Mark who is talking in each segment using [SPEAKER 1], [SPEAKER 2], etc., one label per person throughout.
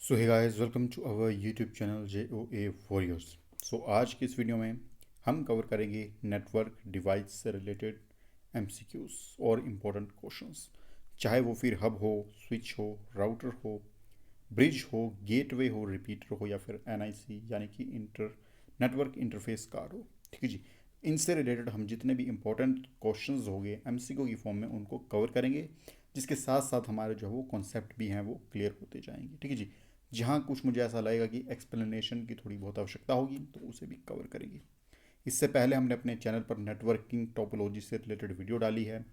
[SPEAKER 1] So hey guys, welcome to our YouTube channel JOA warriors. आज की इस video में हम कवर करेंगे नेटवर्क डिवाइस से रिलेटेड MCQs और इम्पोर्टेंट क्वेश्चंस। चाहे वो फिर हब हो, स्विच हो, राउटर हो, ब्रिज हो, गेटवे हो, रिपीटर हो या फिर NIC यानी कि नेटवर्क इंटरफेस कार्ड हो। ठीक है जी, इनसे रिलेटेड हम जितने भी इम्पोर्टेंट क्वेश्चंस होंगे MCQ की फॉर्म में उनको कवर करेंगे, जिसके साथ साथ हमारे जो है वो कॉन्सेप्ट भी हैं वो क्लियर होते जाएंगे। ठीक है जी, जहाँ कुछ मुझे ऐसा लगेगा कि एक्सप्लेनेशन की थोड़ी बहुत आवश्यकता होगी तो उसे भी कवर करेंगे। इससे पहले हमने अपने चैनल पर नेटवर्किंग टोपोलॉजी से रिलेटेड वीडियो डाली है।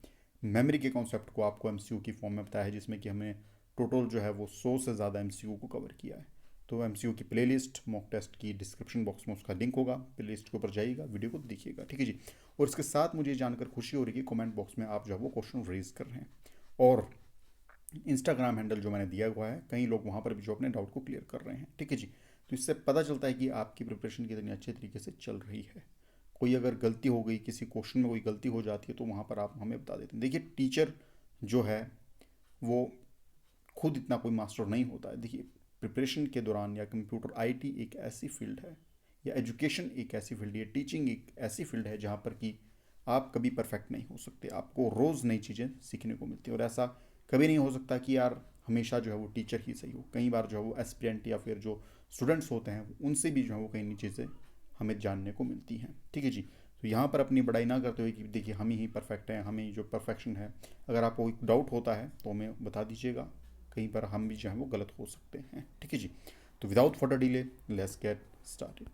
[SPEAKER 1] मेमोरी के कॉन्सेप्ट को आपको MCQ की फॉर्म में बताया है, जिसमें कि हमने टोटल जो है वो 100 से ज़्यादा MCQ को कवर किया है। तो MCQ की प्लेलिस्ट मॉक टेस्ट की डिस्क्रिप्शन बॉक्स में उसका लिंक होगा, प्लेलिस्ट के ऊपर जाइएगा, वीडियो को देखिएगा। ठीक है जी, और इसके साथ मुझे जानकर खुशी हो रही है कि कमेंट बॉक्स में आप जो है वो क्वेश्चन रेज कर रहे हैं, और इंस्टाग्राम हैंडल जो मैंने दिया हुआ है, कई लोग वहाँ पर भी जो अपने डाउट को क्लियर कर रहे हैं। ठीक है जी, तो इससे पता चलता है कि आपकी प्रिपरेशन कितनी अच्छे तरीके से चल रही है। कोई अगर गलती हो गई, किसी क्वेश्चन में कोई गलती हो जाती है तो वहाँ पर आप हमें बता देते हैं। देखिए, टीचर जो है वो खुद इतना कोई मास्टर नहीं होता है। देखिए, प्रिपरेशन के दौरान या कंप्यूटर IT एक ऐसी फील्ड है, या एजुकेशन एक ऐसी फील्ड है, टीचिंग एक ऐसी फील्ड है जहाँ पर कि आप कभी परफेक्ट नहीं हो सकते। आपको रोज़ नई चीज़ें सीखने को मिलती है, और ऐसा कभी नहीं हो सकता कि यार हमेशा जो है वो टीचर ही सही हो। कई बार जो है वो एस्पिरेंट या फिर जो स्टूडेंट्स होते हैं उनसे भी जो है वो कई नई चीज़ें हमें जानने को मिलती हैं। ठीक है जी, तो यहाँ पर अपनी बड़ाई ना करते हुए कि देखिए हम ही परफेक्ट हैं, हमें जो परफेक्शन है, अगर आपको कोई डाउट होता है तो हमें बता दीजिएगा। कहीं पर हम भी जो है वो गलत हो सकते हैं। ठीक है जी, तो without further delay let's get started.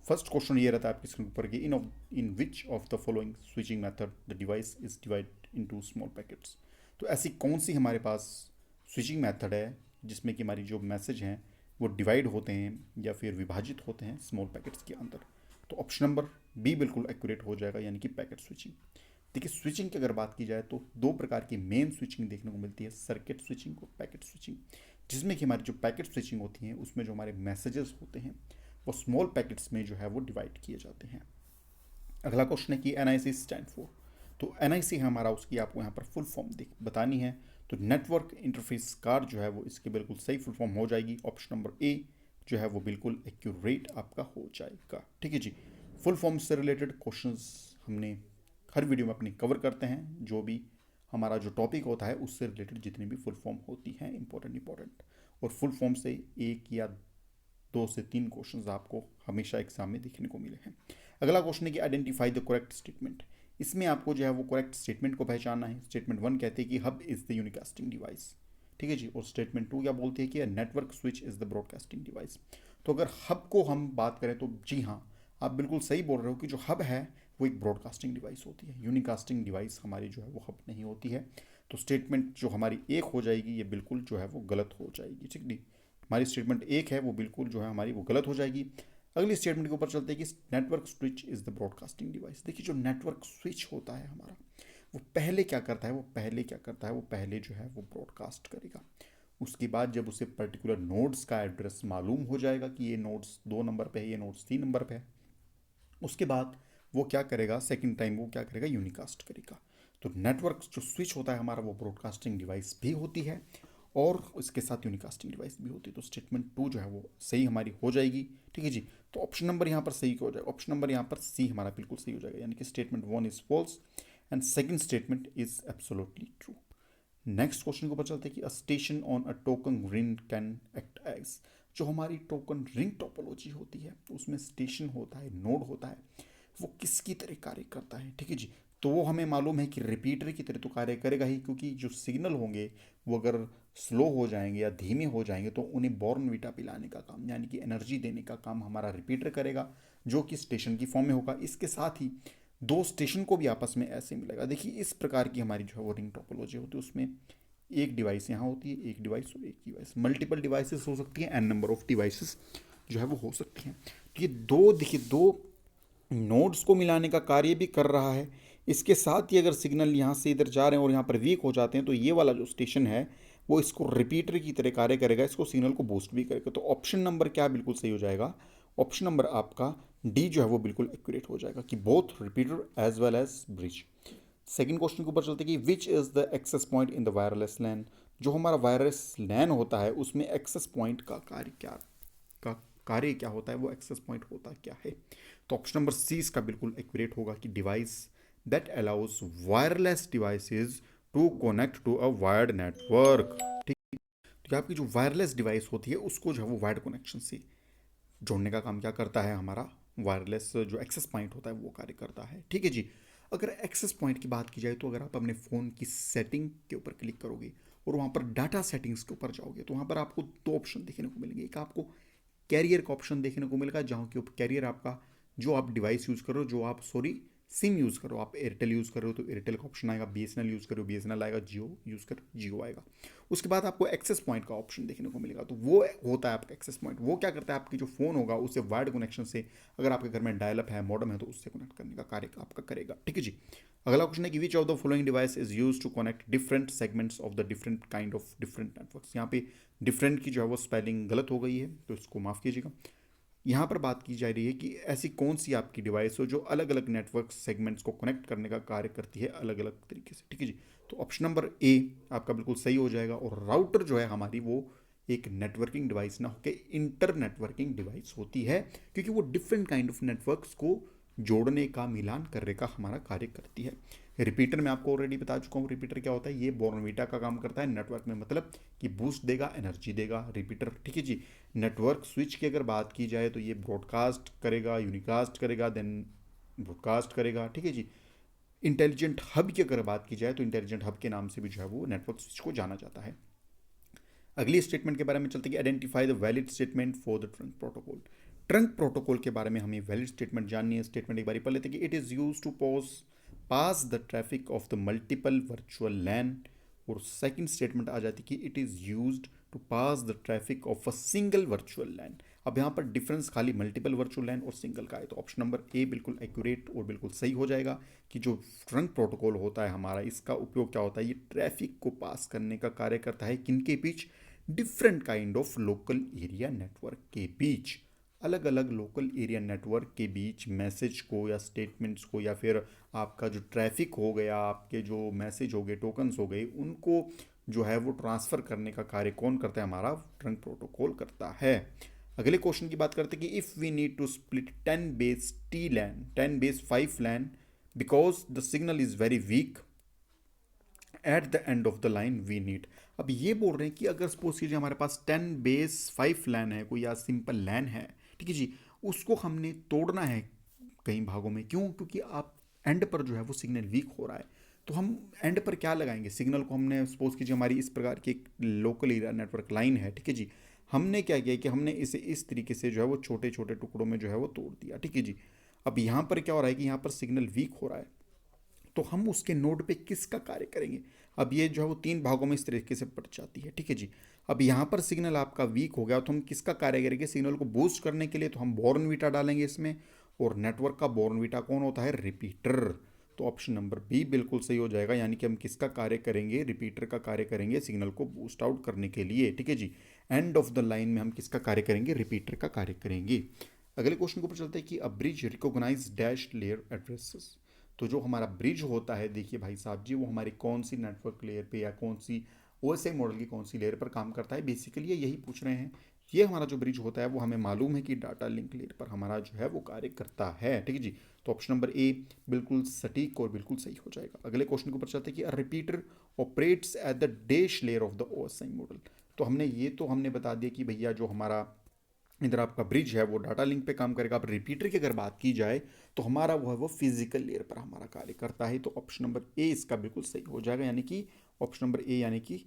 [SPEAKER 1] First question ये रहता है आपकी स्क्रीन पर कि in which of the following switching method the device is divide into small packets. तो ऐसी कौन सी हमारे पास स्विचिंग मेथड है जिसमें कि हमारी जो मैसेज हैं वो डिवाइड होते हैं या फिर विभाजित होते हैं स्मॉल पैकेट्स के अंदर। तो ऑप्शन नंबर बी बिल्कुल एक्यूरेट हो जाएगा, यानी कि पैकेट स्विचिंग। देखिए, स्विचिंग की अगर बात की जाए तो दो प्रकार की मेन स्विचिंग देखने को मिलती है, सर्किट स्विचिंग और पैकेट स्विचिंग। जिसमें कि हमारी जो पैकेट स्विचिंग होती है उसमें जो हमारे मैसेजेस होते हैं वो स्मॉल पैकेट्स में जो है वो डिवाइड किए जाते हैं। अगला क्वेश्चन है कि NIC स्टैंड फॉर। तो NIC है हमारा, उसकी आपको यहाँ पर फुल फॉर्म बतानी है। तो नेटवर्क इंटरफेस कार्ड जो है वो इसकी बिल्कुल सही फुल फॉर्म हो जाएगी। ऑप्शन नंबर ए जो है वो बिल्कुल एक्यूरेट आपका हो जाएगा। ठीक है जी, फुल फॉर्म से रिलेटेड क्वेश्चंस हमने हर वीडियो में अपनी कवर करते हैं। जो भी हमारा जो टॉपिक होता है उससे रिलेटेड जितनी भी फुल फॉर्म होती हैं इंपॉर्टेंट, और फुल फॉर्म से एक या 2 से 3 क्वेश्चंस आपको हमेशा एग्जाम में देखने को मिले हैं। अगला क्वेश्चन है कि आइडेंटिफाई द करेक्ट स्टेटमेंट। इसमें आपको जो है वो करेक्ट स्टेटमेंट को पहचानना है। स्टेटमेंट 1 कहते हैं कि हब इज द यूनिकास्टिंग डिवाइस। ठीक है जी, और स्टेटमेंट 2 क्या बोलती है कि network switch is the broadcasting device. तो अगर हब को हम बात करें तो जी हाँ, आप बिल्कुल सही बोल रहे हो कि जो हब है वो एक ब्रॉडकास्टिंग डिवाइस होती है। यूनिकास्टिंग डिवाइस हमारी जो है वो हब नहीं होती है। तो स्टेटमेंट जो हमारी एक हो जाएगी ये बिल्कुल जो है वो गलत हो जाएगी। ठीक नहीं, हमारी स्टेटमेंट एक है वो बिल्कुल जो है हमारी वो गलत हो जाएगी। अगली स्टेटमेंट के ऊपर चलते हैं कि network switch is the broadcasting device. देखिए, जो नेटवर्क स्विच होता है हमारा वो पहले क्या करता है, वो पहले जो है वो ब्रॉडकास्ट करेगा। उसके बाद जब उसे पर्टिकुलर नोड्स का एड्रेस मालूम हो जाएगा कि ये नोड्स 2 नंबर पे है, ये नोड्स 3 नंबर पे है, उसके बाद वो क्या करेगा, सेकंड टाइम वो क्या करेगा, यूनिकास्ट करेगा। तो नेटवर्क जो स्विच होता है हमारा वो ब्रॉडकास्टिंग डिवाइस भी होती है और उसके साथ यूनिकास्टिंग डिवाइस भी होती है। तो स्टेटमेंट 2 जो है वो सही हमारी हो जाएगी। ठीक है जी, तो ऑप्शन नंबर यहाँ पर सही हो जाएगा। ऑप्शन नंबर यहाँ पर सी हमारा बिल्कुल सही हो जाएगा, यानी कि statement 1 is false and second statement is absolutely true. Next question के ऊपर चलते हैं कि a station on a token ring can act as. जो हमारी टोकन रिंग टोपोलॉजी होती है उसमें स्टेशन होता है, नोड होता है, वो किसकी तरह कार्य करता है। ठीक है जी, तो वो हमें मालूम है कि रिपीटर की तरह तो कार्य करेगा ही, क्योंकि जो सिग्नल होंगे वो अगर स्लो हो जाएंगे या धीमे हो जाएंगे तो उन्हें बॉर्नवीटा पिलाने का काम, यानी कि एनर्जी देने का काम हमारा रिपीटर करेगा, जो कि स्टेशन की फॉर्म में होगा। इसके साथ ही 2 स्टेशन को भी आपस में ऐसे मिलेगा। देखिए, इस प्रकार की हमारी जो है वो रिंग टोपोलॉजी होती है। उसमें एक डिवाइस यहाँ होती है, एक डिवाइस और एक डिवाइस, मल्टीपल डिवाइसेस हो सकती हैं, एन नंबर ऑफ डिवाइसेस जो है वो हो सकती हैं। तो ये दो, देखिए, 2 नोड्स को मिलाने का कार्य भी कर रहा है। इसके साथ ही अगर सिग्नल यहाँ से इधर जा रहे हैं और यहाँ पर वीक हो जाते हैं तो ये वाला जो स्टेशन है वो इसको रिपीटर की तरह कार्य करेगा, इसको सिग्नल को बूस्ट भी करेगा। तो ऑप्शन नंबर क्या बिल्कुल सही हो जाएगा, ऑप्शन नंबर आपका डी जो है वो बिल्कुल एक्यूरेट हो जाएगा कि both repeater as well as bridge. Second question के ऊपर चलते कि which is the access point in the wireless LAN. जो हमारा वायरलेस लैन होता है उसमें एक्सेस पॉइंट का कार्य क्या होता है, वो एक्सेस पॉइंट होता क्या है। तो ऑप्शन नंबर सी इसका बिल्कुल एक्यूरेट होगा कि device that allows wireless devices to connect to a wired network. ठीक, तो आपकी जो वायरलेस डिवाइस होती है उसको जो है वो वायर्ड कनेक्शन से जोड़ने का काम क्या करता है, हमारा वायरलेस जो एक्सेस पॉइंट होता है वो कार्य करता है। ठीक है जी। अगर एक्सेस पॉइंट की बात की जाए तो अगर आप अपने फ़ोन की सेटिंग के ऊपर क्लिक करोगे और वहाँ पर डाटा सेटिंग्स के ऊपर जाओगे तो वहाँ पर आपको दो ऑप्शन देखने को मिलेंगे। एक आपको कैरियर का ऑप्शन देखने को मिलेगा, जहाँ के ऊपर कैरियर आपका जो आप डिवाइस यूज़ करो, जो आप सिम यूज़ करो, आप एयरटेल यूज़ कर रहे हो तो एयरटेल का ऑप्शन आएगा, बीएसएनएल यूज़ करो बीएसएनएल आएगा, जियो यूज़ कर जियो आएगा। उसके बाद आपको एक्सेस पॉइंट का ऑप्शन देखने को मिलेगा, तो वो होता है आपका एक्सेस पॉइंट। वो क्या करता है, आपकी जो फ़ोन होगा उससे वायर्ड कनेक्शन से, अगर आपके घर में डायल अप है, मॉडम है, तो उससे कनेक्ट करने का कार्य आपका करेगा। ठीक है जी। अगला क्वेश्चन है कि which of the following device is use to connect different segments of the different kind of different networks. यहाँ पे डिफरेंट की जो है वो स्पेलिंग गलत हो गई है तो इसको माफ़ कीजिएगा। यहाँ पर बात की जा रही है कि ऐसी कौन सी आपकी डिवाइस हो जो अलग अलग नेटवर्क सेगमेंट्स को कनेक्ट करने का कार्य करती है अलग अलग तरीके से। ठीक है जी। तो ऑप्शन नंबर ए आपका बिल्कुल सही हो जाएगा। और राउटर जो है हमारी वो एक नेटवर्किंग डिवाइस ना होकर इंटर नेटवर्किंग डिवाइस होती है, क्योंकि वो डिफरेंट काइंड ऑफ नेटवर्क्स को जोड़ने का, मिलान करने का हमारा कार्य करती है। रिपीटर मैं आपको ऑलरेडी बता चुका हूँ, रिपीटर क्या होता है, ये बॉर्नवीटा का काम करता है नेटवर्क में, मतलब कि बूस्ट देगा, एनर्जी देगा रिपीटर। ठीक है जी। नेटवर्क स्विच की अगर बात की जाए तो ये ब्रॉडकास्ट करेगा, यूनिकास्ट करेगा, देन ब्रॉडकास्ट करेगा। ठीक है जी। इंटेलिजेंट हब की अगर बात की जाए तो इंटेलिजेंट हब के नाम से भी जो है वो नेटवर्क स्विच को जाना जाता है। अगली स्टेटमेंट के बारे में चलते हैं कि identify the valid statement for the trunk protocol. Trunk protocol के बारे में हमें वैलिड स्टेटमेंट जाननी है। स्टेटमेंट एक बार पढ़ लेते हैं कि it is use to pass the traffic of the multiple virtual LAN. और सेकंड स्टेटमेंट आ जाती है कि it is used to pass the traffic of a single virtual LAN. अब यहाँ पर डिफरेंस खाली मल्टीपल वर्चुअल लैन और सिंगल का है, तो ऑप्शन नंबर ए बिल्कुल एक्यूरेट और बिल्कुल सही हो जाएगा कि जो ट्रंक प्रोटोकॉल होता है हमारा, इसका उपयोग क्या होता है, ये ट्रैफिक को पास करने का कार्य करता है किनके बीच, different kind of local area network के बीच। अलग अलग लोकल एरिया नेटवर्क के बीच मैसेज को या स्टेटमेंट्स को या फिर आपका जो ट्रैफिक हो गया, आपके जो मैसेज हो गए, टोकन्स हो गए, उनको जो है वो ट्रांसफ़र करने का कार्य कौन करता है, हमारा ट्रंक प्रोटोकॉल करता है। अगले क्वेश्चन की बात करते हैं कि if we need to split 10 base T LAN 10 base 5 LAN because the signal is very weak at the end of the line we need. अब ये बोल रहे हैं कि अगर सपोज कीजिए हमारे पास 10 बेस 5 लैन है कोई, या सिंपल लैन है, ठीक है जी, उसको हमने तोड़ना है कई भागों में। क्यों? क्योंकि आप एंड पर जो है वो सिग्नल वीक हो रहा है, तो हम एंड पर क्या लगाएंगे, सिग्नल को हमने सपोज कीजिए हमारी इस प्रकार की एक लोकल एरिया नेटवर्क लाइन है, ठीक है जी, हमने क्या किया कि हमने इसे इस तरीके से जो है वो छोटे छोटे टुकड़ों में जो है वो तोड़ दिया। ठीक है जी। अब यहाँ पर क्या हो रहा है कि यहाँ पर सिग्नल वीक हो रहा है, तो हम उसके नोड पे किसका कार्य करेंगे। अब ये जो है वो तीन भागों में इस तरीके से पड़ जाती है। ठीक है जी। अब यहाँ पर सिग्नल आपका वीक हो गया तो हम किसका कार्य करेंगे, सिग्नल को बूस्ट करने के लिए तो हम बॉर्नवीटा डालेंगे इसमें, और नेटवर्क का बॉर्नवीटा कौन होता है, रिपीटर। तो ऑप्शन नंबर बी बिल्कुल सही हो जाएगा, यानी कि हम किसका कार्य करेंगे, रिपीटर का कार्य करेंगे सिग्नल को बूस्ट आउट करने के लिए। ठीक है जी। एंड ऑफ द लाइन में हम किसका कार्य करेंगे, रिपीटर का कार्य करेंगे। अगले क्वेश्चन के ऊपर चलते हैं कि a bridge recognise dash layer addresses. तो जो हमारा ब्रिज होता है, देखिए भाई साहब जी, वो हमारी कौन सी नेटवर्क लेयर पे या कौन सी ओएसआई मॉडल की कौन सी लेयर पर काम करता है, बेसिकली ये यही पूछ रहे हैं। ये हमारा जो ब्रिज होता है वो हमें मालूम है कि डाटा लिंक लेयर पर हमारा जो है वो कार्य करता है। ठीक है जी। तो ऑप्शन नंबर ए बिल्कुल सटीक और बिल्कुल सही हो जाएगा। अगले क्वेश्चन के ऊपर चलते हैं कि अ repeater operates at the dash layer of the OSI model. तो हमने बता दिया कि भैया जो हमारा इधर आपका ब्रिज है वो डाटा लिंक पे काम करेगा। अब रिपीटर की अगर बात की जाए तो हमारा वो है वो फिजिकल लेयर पर हमारा कार्य करता है। तो ऑप्शन नंबर ए इसका बिल्कुल सही हो जाएगा, यानी कि ऑप्शन नंबर ए, यानी कि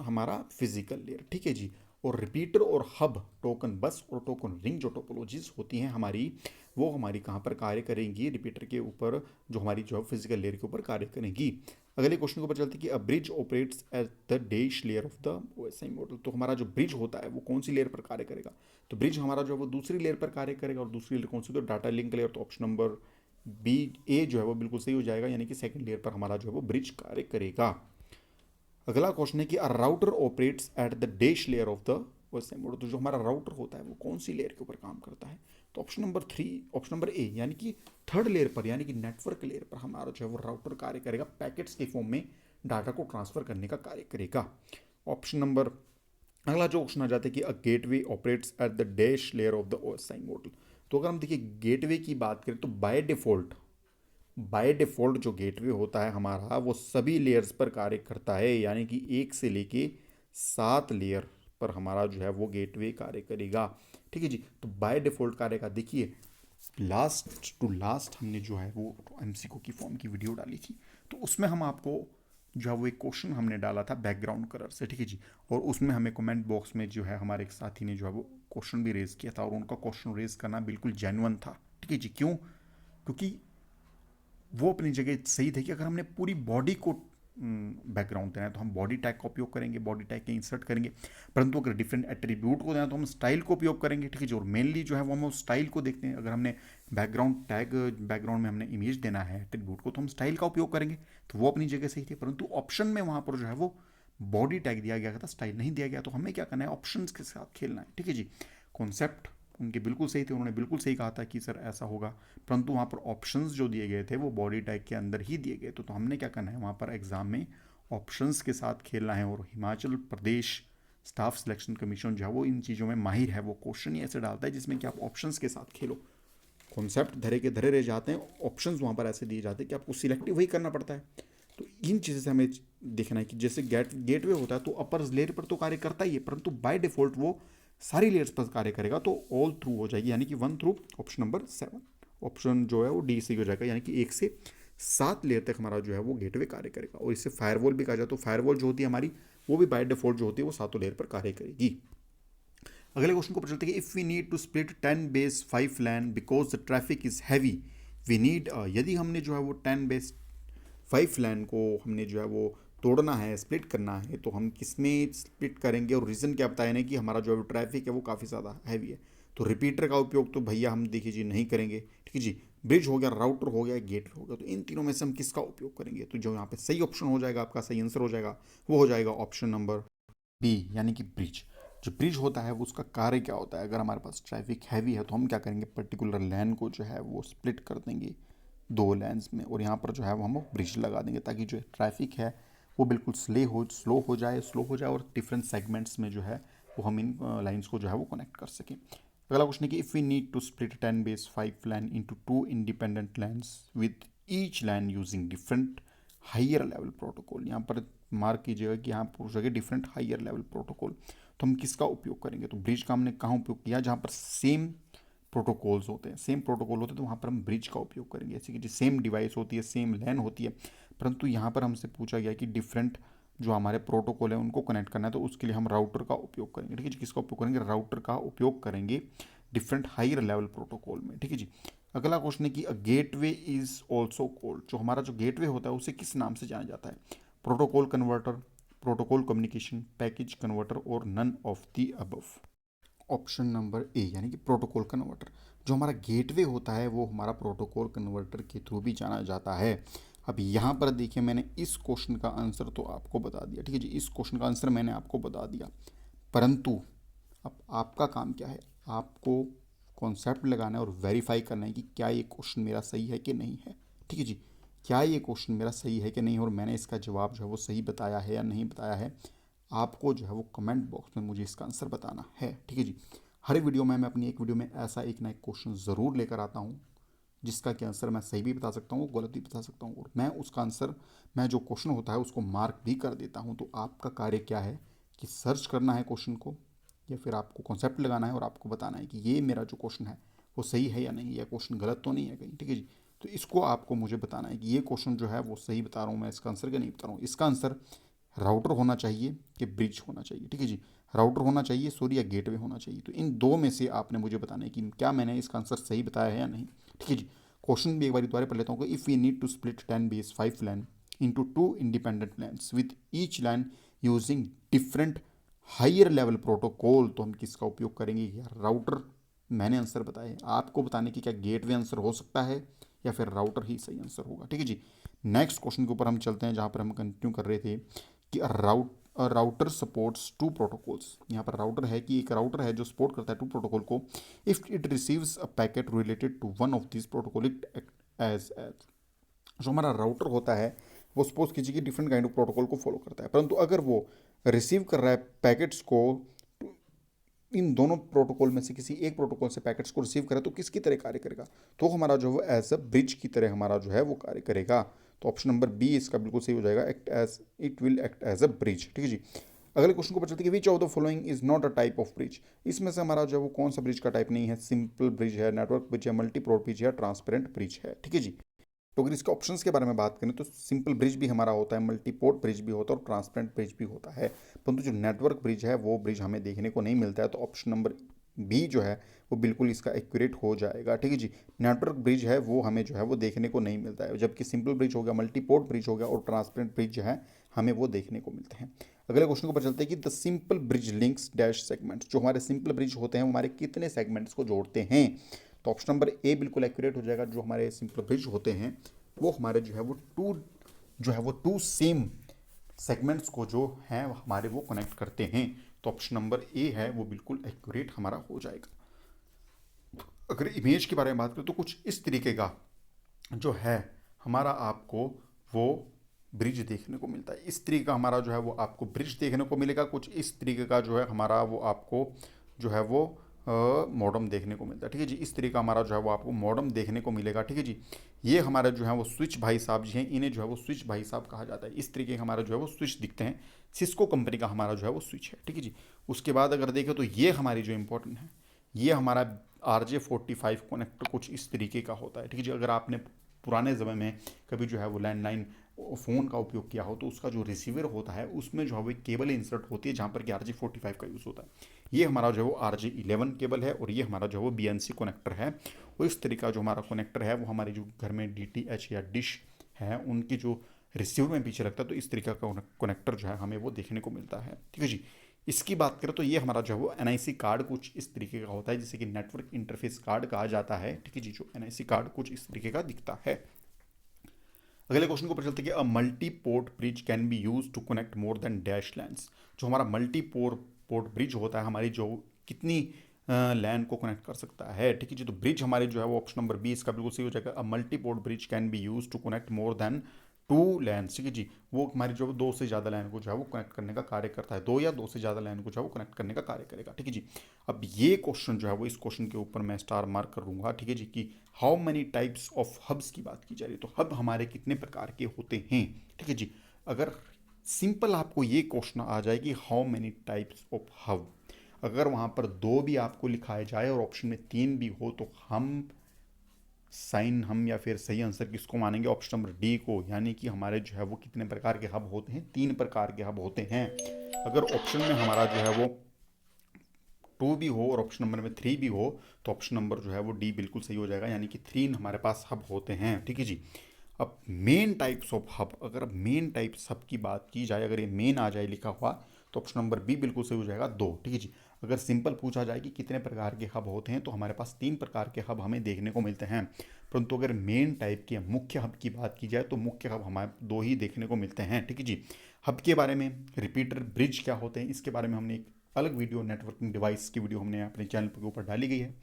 [SPEAKER 1] हमारा फिजिकल लेयर। ठीक है जी। और रिपीटर और हब, टोकन बस और टोकन रिंग जो टोपोलॉजीज होती हैं हमारी, वो हमारी कहाँ पर कार्य करेंगी, रिपीटर के ऊपर, जो हमारी जो है फिजिकल लेयर के ऊपर कार्य करेंगी। अगले क्वेश्चन के ऊपर चलते हैं कि a bridge operates at the dash layer of the OSI model. तो हमारा जो ब्रिज होता है वो कौन सी लेयर पर कार्य करेगा, तो ब्रिज हमारा जो है वो दूसरी लेयर पर कार्य करेगा। और दूसरी लेयर कौन सी, तो डाटा लिंक लेयर। तो ऑप्शन नंबर बी ए जो है वो बिल्कुल सही हो जाएगा, यानी कि सेकंड लेयर पर हमारा जो है वो ब्रिज कार्य करेगा। अगला क्वेश्चन है कि a router operates at the dash layer of the OSI model. तो जो हमारा राउटर होता है वो कौन सी लेयर के ऊपर काम करता है, तो ऑप्शन नंबर ए, यानी कि थर्ड लेयर पर, यानी कि नेटवर्क लेयर पर हमारा जो है वो राउटर कार्य करेगा, पैकेट्स के फॉर्म में डाटा को ट्रांसफर करने का कार्य करेगा। ऑप्शन नंबर अगला जो क्वेश्चन आ जाता है कि a gateway operates at the dash layer of the OSI model. तो अगर हम देखिए गेटवे की बात करें तो बाय डिफॉल्ट जो गेटवे होता है हमारा वो सभी लेयर्स पर कार्य करता है, यानी कि 1 से लेके 7 लेयर पर हमारा जो है वो गेटवे कार्य करेगा। ठीक है जी। तो बाय डिफॉल्ट कार्य का देखिए लास्ट टू लास्ट हमने जो है वो एमसीक्यू की फॉर्म की वीडियो डाली थी, तो उसमें हम आपको जो है वो एक क्वेश्चन हमने डाला था बैकग्राउंड कलर से। ठीक है जी। और उसमें हमें कमेंट बॉक्स में जो है हमारे एक साथी ने जो है वो क्वेश्चन भी रेज किया था, और उनका क्वेश्चन रेज करना बिल्कुल जेन्युइन था। ठीक है जी। क्यों? क्योंकि वो अपनी जगह सही थे कि अगर हमने पूरी बॉडी को बैकग्राउंड देना है तो हम बॉडी टैग का उपयोग करेंगे, बॉडी टैग के इंसर्ट करेंगे। परंतु अगर डिफरेंट एट्रीब्यूट को देना है तो हम स्टाइल को उपयोग करेंगे। ठीक है जी। और मेनली जो है वो हम उस स्टाइल को देखते हैं। अगर हमने बैकग्राउंड में हमने इमेज देना है एट्रीब्यूट को, तो हम स्टाइल का उपयोग करेंगे। तो वो अपनी जगह सही थे, परंतु ऑप्शन में वहां पर जो है वो बॉडी टैग दिया गया था, स्टाइल नहीं दिया गया। तो हमें क्या करना है, ऑप्शन के साथ खेलना है। ठीक है जी। कॉन्सेप्ट उनके बिल्कुल सही थे, उन्होंने बिल्कुल सही कहा था कि सर ऐसा होगा, परंतु वहाँ पर ऑप्शंस जो दिए गए थे वो बॉडी टैग के अंदर ही दिए गए। तो हमने क्या करना है, वहाँ पर एग्जाम में ऑप्शंस के साथ खेलना है। और Himachal Pradesh staff selection commission जो है वो इन चीज़ों में माहिर है, वो क्वेश्चन ही ऐसे डालता है जिसमें कि आप ऑप्शंस के साथ खेलो। कॉन्सेप्ट धरे के धरे रह जाते हैं, ऑप्शंस वहाँ पर ऐसे दिए जाते हैं कि आपको सिलेक्टिव वही करना पड़ता है। तो इन चीज़ों से हमें देखना है कि जैसे गेटवे होता है तो अपर लेयर पर तो कार्य करता ही है, परंतु बाय डिफॉल्ट वो सारी लेयर्स पर कार्य करेगा। तो ऑल थ्रू हो जाएगी, यानी कि 1 थ्रू ऑप्शन नंबर 7। ऑप्शन जो है वो डी सही हो जाएगा, यानी कि 1 से 7 लेयर तक हमारा जो है वो गेटवे कार्य करेगा। और इससे फायरवॉल भी कहा जाए तो फायरवॉल जो होती है हमारी, वो भी बाय डिफॉल्ट जो होती है वो 7 लेयर पर कार्य करेगी। अगले क्वेश्चन को चलते हैं कि if we need to split 10 base 5 LAN because the traffic is heavy we need, यदि हमने जो है वो 10 बेस 5 लैन को हमने जो है वो तोड़ना है, स्प्लिट करना है, तो हम किस में स्प्लिट करेंगे। और रीज़न क्या बताया ना कि हमारा जो है ट्रैफिक है वो काफ़ी ज़्यादा हैवी है। तो रिपीटर का उपयोग तो भैया हम देखिए जी नहीं करेंगे। ठीक है जी। ब्रिज हो गया, राउटर हो गया, गेटवे हो गया, तो इन तीनों में से हम किसका उपयोग करेंगे। तो जो यहाँ पे सही ऑप्शन हो जाएगा, आपका सही आंसर हो जाएगा, वो हो जाएगा ऑप्शन नंबर बी, यानी कि ब्रिज। जो ब्रिज होता है वो उसका कार्य क्या होता है, अगर हमारे पास ट्रैफिक हैवी है तो हम क्या करेंगे, पर्टिकुलर लैन को जो है वो स्प्लिट कर देंगे 2 लेन्स में, और यहाँ पर जो है वो हम ब्रिज लगा देंगे ताकि जो ट्रैफिक है वो बिल्कुल स्लो हो जाए और डिफरेंट सेगमेंट्स में जो है वो हम इन लाइन्स को जो है वो कनेक्ट कर सकें। अगला क्वेश्चन है कि if we need to split 10 base 5 LAN into 2 independent LANs with each LAN using different higher level protocol. यहाँ पर मार्क कीजिएगा कि यहाँ पर जगह डिफरेंट हाइयर लेवल प्रोटोकॉल, तो हम किसका उपयोग करेंगे। तो ब्रिज का हमने कहाँ उपयोग किया, जहाँ पर सेम प्रोटोकॉल्स होते हैं, सेम प्रोटोकॉल होते हैं, तो वहाँ पर हम ब्रिज का उपयोग करेंगे। जैसे कि सेम डिवाइस होती है, सेम लैन होती है, परंतु यहाँ पर हमसे पूछा गया कि डिफरेंट जो हमारे प्रोटोकॉल है उनको कनेक्ट करना है, तो उसके लिए हम राउटर का उपयोग करेंगे। ठीक है जी। किसका उपयोग करेंगे, राउटर का उपयोग करेंगे डिफरेंट हायर लेवल प्रोटोकॉल में। ठीक है जी। अगला क्वेश्चन है कि a gateway is also called, जो हमारा जो गेटवे होता है उसे किस नाम से जाना जाता है, protocol converter, protocol communication, package converter और none of the above. Option number A, यानी कि प्रोटोकॉल कन्वर्टर। जो हमारा गेटवे होता है वो हमारा प्रोटोकॉल कन्वर्टर के थ्रू भी जाना जाता है। अब यहाँ पर देखिए मैंने इस क्वेश्चन का आंसर तो आपको बता दिया। ठीक है जी। इस क्वेश्चन का आंसर मैंने आपको बता दिया, परंतु अब आपका काम क्या है, आपको कॉन्सेप्ट लगाना है और वेरीफाई करना है कि क्या ये क्वेश्चन मेरा सही है कि नहीं है। ठीक है जी। क्या ये क्वेश्चन मेरा सही है कि नहीं, और मैंने इसका जवाब जो है वो सही बताया है या नहीं बताया है, आपको जो है वो कमेंट बॉक्स में मुझे इसका आंसर बताना है। ठीक है जी। हर वीडियो में मैं अपनी एक वीडियो में ऐसा एक ना एक क्वेश्चन ज़रूर लेकर आता हूँ जिसका कि आंसर मैं सही भी बता सकता हूँ, गलत भी बता सकता हूँ, और मैं उसका आंसर, मैं जो क्वेश्चन होता है उसको मार्क भी कर देता हूँ। तो आपका कार्य क्या है कि सर्च करना है क्वेश्चन को, या फिर आपको कॉन्सेप्ट लगाना है और आपको बताना है कि ये मेरा जो क्वेश्चन है वो सही है या नहीं, या क्वेश्चन गलत तो नहीं है कहीं। ठीक है जी। तो इसको आपको मुझे बताना है कि ये क्वेश्चन जो है वो सही बता रहा हूँ मैं इसका आंसर, क्या नहीं बता रहा हूँ। इसका आंसर राउटर होना चाहिए कि ब्रिज होना चाहिए। ठीक है जी। राउटर होना चाहिए, सॉरी, या गेटवे होना चाहिए। तो इन दो में से आपने मुझे बताना है कि क्या मैंने इसका आंसर सही बताया है या नहीं। ठीक है जी। क्वेश्चन भी एक बार दोबारा पढ़ लेता हूँ। If we need to split 10 base 5 LAN into 2 independent LANs with each LAN using different higher level protocol, तो हम किसका उपयोग करेंगे, यार राउटर। मैंने आंसर बताया, आपको बताने की क्या गेटवे आंसर हो सकता है या फिर राउटर ही सही आंसर होगा। ठीक है जी। नेक्स्ट क्वेश्चन के ऊपर हम चलते हैं, जहाँ पर हम कंटिन्यू कर रहे थे कि राउटर सपोर्ट्स 2 प्रोटोकॉल्स। यहाँ पर राउटर है कि एक राउटर है जो सपोर्ट करता है 2 प्रोटोकॉल को। If it receives a packet related to one of this protocol it act as जो हमारा राउटर होता है वो सपोज कीजिए कि डिफरेंट काइंड ऑफ प्रोटोकॉल को फॉलो करता है, परंतु अगर वो रिसीव कर रहा है पैकेट्स को, इन दोनों प्रोटोकॉल में से किसी एक प्रोटोकॉल से पैकेट्स को रिसीव करे तो किसकी तरह कार्य करेगा, तो हमारा जो है एज अ ब्रिज की तरह हमारा जो है वो कार्य करेगा। तो ऑप्शन नंबर बी इसका बिल्कुल सही हो जाएगा, act as, it will act as a bridge. ठीक है जी। अगले क्वेश्चन को पता चलता है कि which of the following is not a type of bridge. इसमें से हमारा जो है वो कौन सा ब्रिज का टाइप नहीं है, सिंपल ब्रिज है, नेटवर्क ब्रिज है, मल्टी प्रोड ब्रिज है, ट्रांसपेरेंट ब्रिज है। ठीक है जी। तो अगर इसके ऑप्शंस के बारे में बात करें तो सिंपल ब्रिज भी हमारा होता है, मल्टीपोर्ट ब्रिज भी होता है और ट्रांसपेरेंट ब्रिज भी होता है, परंतु जो नेटवर्क ब्रिज है वो ब्रिज हमें देखने को नहीं मिलता है। तो ऑप्शन नंबर बी जो है वो बिल्कुल इसका एक्यूरेट हो जाएगा। ठीक है जी। नेटवर्क ब्रिज है वो हमें जो है वो देखने को नहीं मिलता है, जबकि सिंपल ब्रिज हो गया, मल्टीपोर्ट ब्रिज हो गया और ट्रांसपेरेंट ब्रिज जो है हमें वो देखने को मिलते हैं। अगले क्वेश्चन को पता चलता है कि the simple bridge links dash segment, जो हमारे सिंपल ब्रिज होते हैं वो हमारे कितने सेगमेंट्स को जोड़ते हैं। तो ऑप्शन नंबर ए बिल्कुल एक्यूरेट हो जाएगा। जो हमारे सिंपल ब्रिज होते हैं वो हमारे जो है वो टू सेम सेगमेंट्स को जो है हमारे वो कनेक्ट करते हैं। तो ऑप्शन नंबर ए है वो बिल्कुल एक्यूरेट हमारा हो जाएगा। अगर इमेज के बारे में बात करें तो कुछ इस तरीके का जो है हमारा आपको वो ब्रिज देखने को मिलता है। इस तरीके का हमारा जो है वो आपको ब्रिज देखने को मिलेगा। कुछ इस तरीके का जो है हमारा वो आपको जो है वो मॉडम देखने को मिलता है। ठीक है जी। इस तरीके का हमारा जो है वो आपको मॉडम देखने को मिलेगा। ठीक है जी। ये हमारा जो है वो स्विच भाई साहब जी हैं, इन्हें जो है वो स्विच भाई साहब कहा जाता है। इस तरीके का हमारा जो है वो स्विच दिखते हैं। सिस्को कंपनी का हमारा जो है वो स्विच है। ठीक है जी। उसके बाद अगर देखें तो ये हमारी जो इंपॉर्टेंट है, ये हमारा RJ45 कनेक्टर कुछ इस तरीके का होता है। ठीक है जी। अगर आपने पुराने समय में कभी जो है वो लैंडलाइन फ़ोन का उपयोग किया हो तो उसका जो रिसीवर होता है उसमें जो है वो एक केबल इंसर्ट होती है जहाँ पर कि RJ45 का यूज़ होता है। ये हमारा जो है वो RJ11 केबल है और ये हमारा जो है वो BNC कनेक्टर है। और इस तरीके का जो हमारा कनेक्टर है वो हमारे जो घर में DTH या डिश है उनकी जो रिसीवर में पीछे लगता है, तो इस तरीके का कनेक्टर जो है हमें वो देखने को मिलता है। ठीक है जी। इसकी बात करें तो ये हमारा जो है वो NIC कार्ड कुछ इस तरीके का होता है, जिसे कि नेटवर्क इंटरफेस कार्ड कहा जाता है। ठीक है जी। जो NIC कार्ड कुछ इस तरीके का दिखता है। अगले क्वेश्चन को पता चलता है कि a multi port bridge can be use to connect more than dash LANs. जो हमारा मल्टी पोर्ट ब्रिज होता है हमारी जो कितनी लैंड को कनेक्ट कर सकता है। ठीक है जी। तो ब्रिज हमारे जो है वो ऑप्शन नंबर बी इसका बिल्कुल सही हो जाएगा। A multi port bridge can be use to connect more than two LAN. ठीक है जी। वो हमारी जो दो से ज़्यादा लाइन को जो है वो कनेक्ट करने का कार्य करता है, दो या दो से ज़्यादा लाइन को जो है वो कनेक्ट करने का कार्य करेगा। ठीक है जी। अब ये क्वेश्चन जो है वो इस क्वेश्चन के ऊपर मैं स्टार मार्क करूंगा। ठीक है जी। कि how many types of hubs की बात की जा रही है, तो हब हमारे कितने प्रकार के होते हैं। ठीक है जी। अगर सिंपल आपको ये क्वेश्चन आ जाए कि how many types of hub, अगर वहां पर दो भी आपको लिखाया जाए और ऑप्शन में तीन भी हो तो हम या फिर सही आंसर किसको मानेंगे, ऑप्शन नंबर डी को, यानी कि हमारे जो है वो कितने प्रकार के हब होते हैं, तीन प्रकार के हब होते हैं। अगर ऑप्शन में हमारा जो है वो टू भी हो और ऑप्शन नंबर में थ्री भी हो तो ऑप्शन नंबर जो है वो डी बिल्कुल सही हो जाएगा, यानी कि थ्री हमारे पास हब होते हैं। ठीक है जी। अब मेन टाइप्स ऑफ हब, अगर मेन टाइप्स हब की बात की जाए, अगर ये मेन आ जाए लिखा हुआ तो ऑप्शन नंबर बी बिल्कुल सही हो जाएगा, दो। ठीक है जी। अगर सिंपल पूछा जाए कि कितने प्रकार के हब होते हैं तो हमारे पास तीन प्रकार के हब हमें देखने को मिलते हैं, परंतु अगर मेन टाइप के मुख्य हब की बात की जाए तो मुख्य हब हमारे दो ही देखने को मिलते हैं। ठीक है जी। हब के बारे में, रिपीटर ब्रिज क्या होते हैं, इसके बारे में हमने एक अलग वीडियो, नेटवर्किंग डिवाइस की वीडियो हमने अपने चैनल के ऊपर डाली गई है।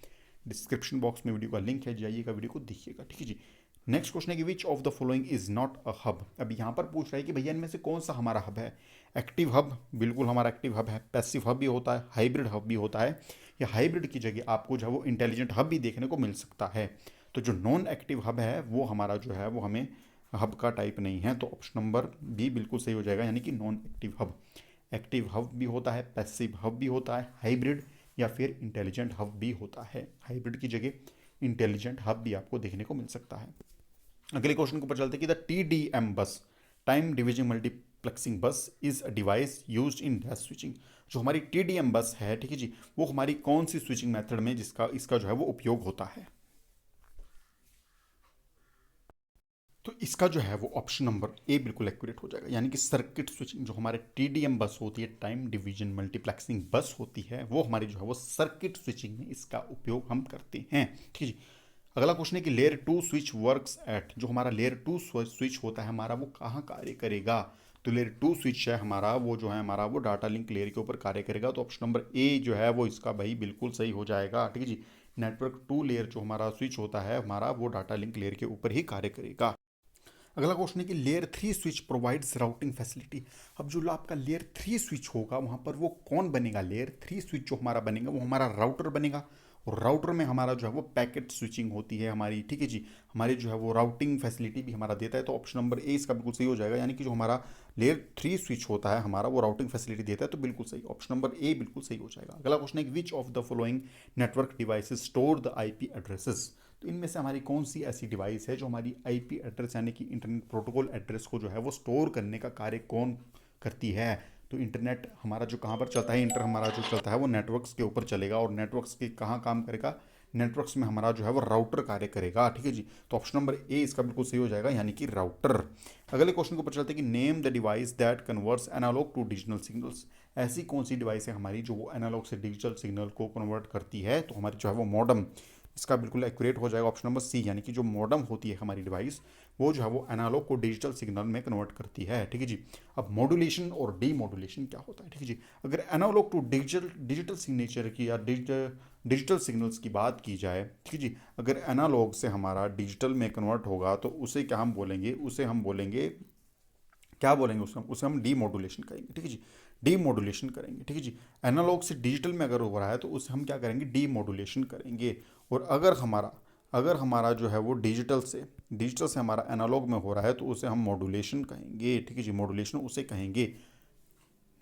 [SPEAKER 1] डिस्क्रिप्शन बॉक्स में वीडियो का लिंक है, जाइएगा वीडियो को देखिएगा। ठीक है जी। नेक्स्ट क्वेश्चन है कि which of the following is not a hub. अब यहाँ पर पूछ रहा है कि भैया इनमें से कौन सा हमारा हब है। एक्टिव हब बिल्कुल हमारा एक्टिव हब है, पैसिव हब भी होता है, हाइब्रिड हब भी होता है, या हाइब्रिड की जगह आपको जो है वो इंटेलिजेंट हब भी देखने को मिल सकता है। तो जो नॉन एक्टिव हब है वो हमारा जो है वो हमें हब का टाइप नहीं है, तो ऑप्शन नंबर बी बिल्कुल सही हो जाएगा, यानी कि non active hub. Active hub भी होता है, पैसिव हब भी होता है, हाइब्रिड या फिर इंटेलिजेंट हब भी होता है। हाइब्रिड की जगह इंटेलिजेंट हब भी आपको देखने को मिल सकता है। अगले क्वेश्चन को पता चलता है कि द TDM बस, टाइम डिवीजन मल्टीप्लेक्सिंग बस, is a device used in dash switching. जो हमारी TDM बस है, ठीक है जी, वो हमारी कौन सी स्विचिंग मेथड में जिसका इसका जो है वो उपयोग होता है। तो इसका जो है वो ऑप्शन नंबर ए बिल्कुल एक्यूरेट हो जाएगा, यानी कि सर्किट स्विचिंग। जो हमारे TDM बस होती है, टाइम डिवीजन मल्टीप्लेक्सिंग बस होती है, वो हमारी जो है वो सर्किट स्विचिंग में इसका उपयोग हम करते हैं। ठीक है जी। अगला क्वेश्चन है कि layer two switch works at. जो हमारा लेयर टू स्विच होता है हमारा वो कहाँ कार्य करेगा। तो लेयर टू स्विच है हमारा वो जो है हमारा वो डाटा लिंक लेयर के ऊपर कार्य करेगा। तो ऑप्शन नंबर ए जो है वो इसका भाई बिल्कुल सही हो जाएगा। ठीक है जी। नेटवर्क टू लेयर जो हमारा स्विच होता है हमारा वो डाटा लिंक लेयर के ऊपर ही कार्य करेगा। अगला क्वेश्चन है कि layer 3 switch provides routing facility. अब जो आपका लेयर 3 स्विच होगा वहाँ पर वो कौन बनेगा, लेयर 3 स्विच जो हमारा बनेगा वो हमारा राउटर बनेगा। और राउटर में हमारा जो है वो पैकेट स्विचिंग होती है हमारी, ठीक है जी, हमारी जो है वो राउटिंग फैसिलिटी भी हमारा देता है। तो ऑप्शन नंबर ए इसका बिल्कुल सही हो जाएगा, यानी कि जो हमारा लेयर 3 स्विच होता है हमारा वो राउटिंग फैसिलिटी देता है, तो बिल्कुल सही, ऑप्शन नंबर ए बिल्कुल सही हो जाएगा। अगला क्वेश्चन है विच of the following network devices store the IP addresses. तो इनमें से हमारी कौन सी ऐसी डिवाइस है जो हमारी आईपी एड्रेस यानी कि इंटरनेट प्रोटोकॉल एड्रेस को जो है वो स्टोर करने का कार्य कौन करती है। तो इंटरनेट हमारा जो कहाँ पर चलता है, इंटर हमारा जो चलता है वो नेटवर्क्स के ऊपर चलेगा, और नेटवर्क्स के कहाँ काम करेगा, नेटवर्क्स में हमारा जो है वो राउटर कार्य करेगा, ठीक है जी। तो ऑप्शन नंबर ए इसका बिल्कुल सही हो जाएगा, यानी कि राउटर। अगले क्वेश्चन के ऊपर चलते हैं कि name the device that converts analogue to digital signals. ऐसी कौन सी डिवाइस है हमारी जो वो एनालॉग से डिजिटल सिग्नल को कन्वर्ट करती है। तो हमारी जो है वो मॉडम, इसका बिल्कुल एक्यूरेट हो जाएगा ऑप्शन नंबर सी, यानी कि जो मॉडम होती है हमारी डिवाइस वो जो है वो एनालॉग को डिजिटल सिग्नल में कन्वर्ट करती है, ठीक है जी। अब मॉड्यूलेशन और डी मॉड्यूलेशन क्या होता है, ठीक है जी। अगर एनालॉग टू डिजिटल सिग्नेचर की या डिजिटल सिग्नल्स की बात की जाए, ठीक है जी, अगर एनालॉग से हमारा डिजिटल में कन्वर्ट होगा तो उसे क्या हम बोलेंगे, उसे हम बोलेंगे, क्या बोलेंगे उसे हम डी मॉड्यूलेशन करेंगे, ठीक है जी, डी मॉड्यूलेशन करेंगे, ठीक है जी। एनालॉग से डिजिटल में अगर हो रहा है तो उसे हम क्या करेंगे, डी मॉड्यूलेशन करेंगे। और अगर हमारा जो है वो डिजिटल से हमारा एनालॉग में हो रहा है तो उसे हम मॉड्यूलेशन कहेंगे, ठीक है जी, मॉड्यूलेशन उसे कहेंगे।